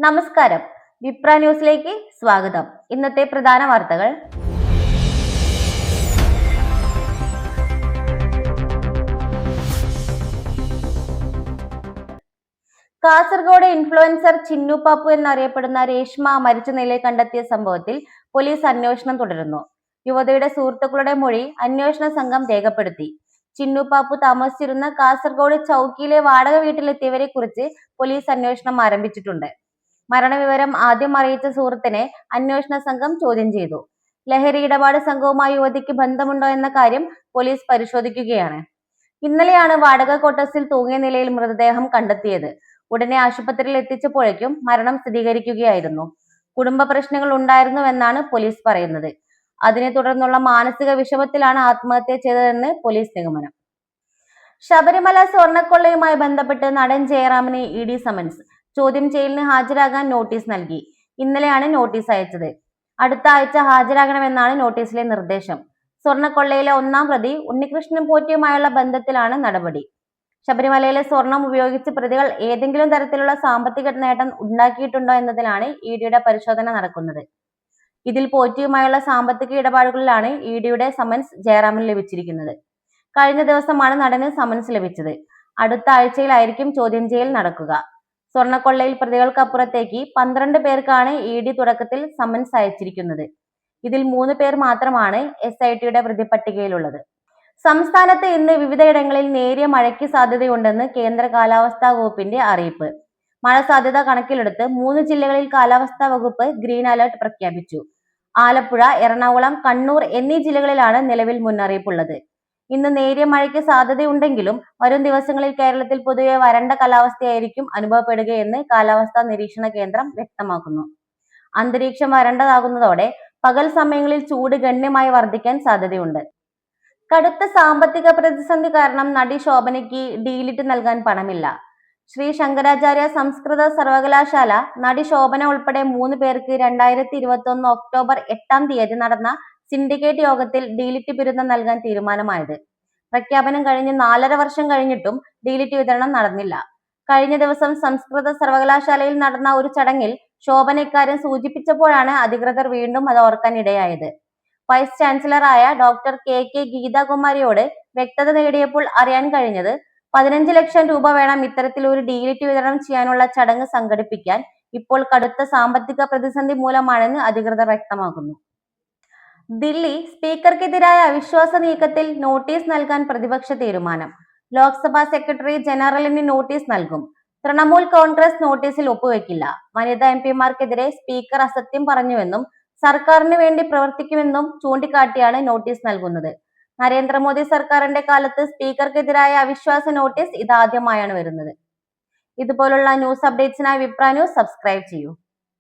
നമസ്കാരം, വിപ്ര ന്യൂസിലേക്ക് സ്വാഗതം. ഇന്നത്തെ പ്രധാന വാർത്തകൾ. കാസർഗോഡ് ഇൻഫ്ലുവൻസർ ചിന്നു പാപ്പു എന്നറിയപ്പെടുന്ന രേഷ്മ മരിച്ച നിലയിൽ കണ്ടെത്തിയ സംഭവത്തിൽ പോലീസ് അന്വേഷണം തുടരുന്നു. യുവതിയുടെ സുഹൃത്തുക്കളുടെ മൊഴി അന്വേഷണ സംഘം രേഖപ്പെടുത്തി. ചിന്നു പാപ്പു താമസിച്ചിരുന്ന കാസർഗോഡ് ചൌക്കിയിലെ വാടക വീട്ടിലെത്തിയവരെ കുറിച്ച് പോലീസ് അന്വേഷണം ആരംഭിച്ചിട്ടുണ്ട്. മരണവിവരം ആദ്യം അറിയിച്ച സുഹൃത്തിനെ അന്വേഷണ സംഘം ചോദ്യം ചെയ്തു. ലഹരി ഇടപാട് സംഘവുമായി യുവതിക്ക് ബന്ധമുണ്ടോ എന്ന കാര്യം പോലീസ് പരിശോധിക്കുകയാണ്. ഇന്നലെയാണ് വാടക ക്വാർട്ടേഴ്സിൽ തൂങ്ങിയ നിലയിൽ മൃതദേഹം കണ്ടെത്തിയത്. ഉടനെ ആശുപത്രിയിൽ എത്തിച്ചപ്പോഴേക്കും മരണം സ്ഥിരീകരിക്കുകയായിരുന്നു. കുടുംബ പ്രശ്നങ്ങൾ ഉണ്ടായിരുന്നുവെന്നാണ് പോലീസ് പറയുന്നത്. അതിനെ തുടർന്നുള്ള മാനസിക വിഷമത്തിലാണ് ആത്മഹത്യ ചെയ്തതെന്ന് പോലീസ് നിഗമനം. ശബരിമല സ്വർണ്ണക്കൊള്ളയുമായി ബന്ധപ്പെട്ട് നടൻ ജയറാമിന് ഇ.ഡി. സമൻസ്. ചോദ്യം ചെയ്യലിന് ഹാജരാകാൻ നോട്ടീസ് നൽകി. ഇന്നലെയാണ് നോട്ടീസ് അയച്ചത്. അടുത്ത ആഴ്ച ഹാജരാകണമെന്നാണ് നോട്ടീസിലെ നിർദ്ദേശം. സ്വർണ്ണക്കൊള്ളയിലെ ഒന്നാം പ്രതി ഉണ്ണികൃഷ്ണൻ പോറ്റിയുമായുള്ള ബന്ധത്തിലാണ് നടപടി. ശബരിമലയിലെ സ്വർണം ഉപയോഗിച്ച് പ്രതികൾ ഏതെങ്കിലും തരത്തിലുള്ള സാമ്പത്തിക നേട്ടം ഉണ്ടാക്കിയിട്ടുണ്ടോ എന്നതിലാണ് ഇ.ഡിയുടെ പരിശോധന നടക്കുന്നത്. ഇതിൽ പോറ്റിയുമായുള്ള സാമ്പത്തിക ഇടപാടുകളിലാണ് ഇ.ഡിയുടെ സമൻസ് ജയറാമിന് ലഭിച്ചിരിക്കുന്നത്. കഴിഞ്ഞ ദിവസമാണ് നടന് സമൻസ് ലഭിച്ചത്. അടുത്ത ആഴ്ചയിലായിരിക്കും ചോദ്യം ചെയ്യൽ നടക്കുക. സ്വർണ്ണക്കൊള്ളയിൽ പ്രതികൾക്കപ്പുറത്തേക്ക് 12 പേർക്കാണ് ഇ.ഡി തുടക്കത്തിൽ സമൻസ് അയച്ചിരിക്കുന്നത്. ഇതിൽ 3 പേർ മാത്രമാണ് SITയുടെ പ്രതിപട്ടികയിലുള്ളത്. സംസ്ഥാനത്ത് ഇന്ന് വിവിധയിടങ്ങളിൽ നേരിയ മഴയ്ക്ക് സാധ്യതയുണ്ടെന്ന് കേന്ദ്ര കാലാവസ്ഥാ വകുപ്പിന്റെ അറിയിപ്പ്. മഴ സാധ്യത കണക്കിലെടുത്ത് 3 ജില്ലകളിൽ കാലാവസ്ഥാ വകുപ്പ് ഗ്രീൻ അലർട്ട് പ്രഖ്യാപിച്ചു. ആലപ്പുഴ, എറണാകുളം, കണ്ണൂർ എന്നീ ജില്ലകളിലാണ് നിലവിൽ മുന്നറിയിപ്പുള്ളത്. ഇന്ന് നേരിയ മഴയ്ക്ക് സാധ്യതയുണ്ടെങ്കിലും വരും ദിവസങ്ങളിൽ കേരളത്തിൽ പൊതുവെ വരണ്ട കാലാവസ്ഥയായിരിക്കും അനുഭവപ്പെടുകയെന്ന് കാലാവസ്ഥാ നിരീക്ഷണ കേന്ദ്രം വ്യക്തമാക്കുന്നു. അന്തരീക്ഷം വരണ്ടതാകുന്നതോടെ പകൽ സമയങ്ങളിൽ ചൂട് ഗണ്യമായി വർദ്ധിക്കാൻ സാധ്യതയുണ്ട്. കടുത്ത സാമ്പത്തിക പ്രതിസന്ധി കാരണം നടി ശോഭനയ്ക്ക് ഡി.ലിറ്റ് നൽകാൻ പണമില്ല. ശ്രീ ശങ്കരാചാര്യ സംസ്കൃത സർവകലാശാല നടി ശോഭന ഉൾപ്പെടെ 3 പേർക്ക് 2021 ഒക്ടോബർ 8-ാം തീയതി നടന്ന സിൻഡിക്കേറ്റ് യോഗത്തിൽ ഡി.ലിറ്റ് ബിരുദം നൽകാൻ തീരുമാനമായത്. പ്രഖ്യാപനം കഴിഞ്ഞ് 4.5 വർഷം കഴിഞ്ഞിട്ടും ഡി.ലിറ്റ് വിതരണം നടന്നില്ല. കഴിഞ്ഞ ദിവസം സംസ്കൃത സർവകലാശാലയിൽ നടന്ന ഒരു ചടങ്ങിൽ ശോഭന ഇക്കാര്യം സൂചിപ്പിച്ചപ്പോഴാണ് അധികൃതർ വീണ്ടും അത് ഓർക്കാൻ ഇടയായത്. വൈസ് ചാൻസലറായ ഡോക്ടർ കെ ഗീതാകുമാരിയോട് വ്യക്തത നേടിയപ്പോൾ അറിയാൻ കഴിഞ്ഞത് 15 ലക്ഷം രൂപ വേണം ഇത്തരത്തിലൊരു ഡി.ലിറ്റ് വിതരണം ചെയ്യാനുള്ള ചടങ്ങ് സംഘടിപ്പിക്കാൻ. ഇപ്പോൾ കടുത്ത സാമ്പത്തിക പ്രതിസന്ധി മൂലമാണെന്ന് അധികൃതർ വ്യക്തമാക്കുന്നു. ദില്ലി സ്പീക്കർക്കെതിരായ അവിശ്വാസ നീക്കത്തിൽ നോട്ടീസ് നൽകാൻ പ്രതിപക്ഷ തീരുമാനം. ലോക്സഭാ സെക്രട്ടറി ജനറലിന് നോട്ടീസ് നൽകും. തൃണമൂൽ കോൺഗ്രസ് നോട്ടീസിൽ ഒപ്പുവെക്കില്ല. വനിതാ എംപിമാർക്കെതിരെ സ്പീക്കർ അസത്യം പറഞ്ഞുവെന്നും സർക്കാരിന് വേണ്ടി പ്രവർത്തിക്കുമെന്നും ചൂണ്ടിക്കാട്ടിയാണ് നോട്ടീസ് നൽകുന്നത്. നരേന്ദ്രമോദി സർക്കാരിന്റെ കാലത്ത് സ്പീക്കർക്കെതിരായ അവിശ്വാസ നോട്ടീസ് ഇതാദ്യമായാണ് വരുന്നത്. ഇതുപോലുള്ള ന്യൂസ് അപ്ഡേറ്റ്സിനായി വിപ്ര ന്യൂസ് സബ്സ്ക്രൈബ് ചെയ്യൂ.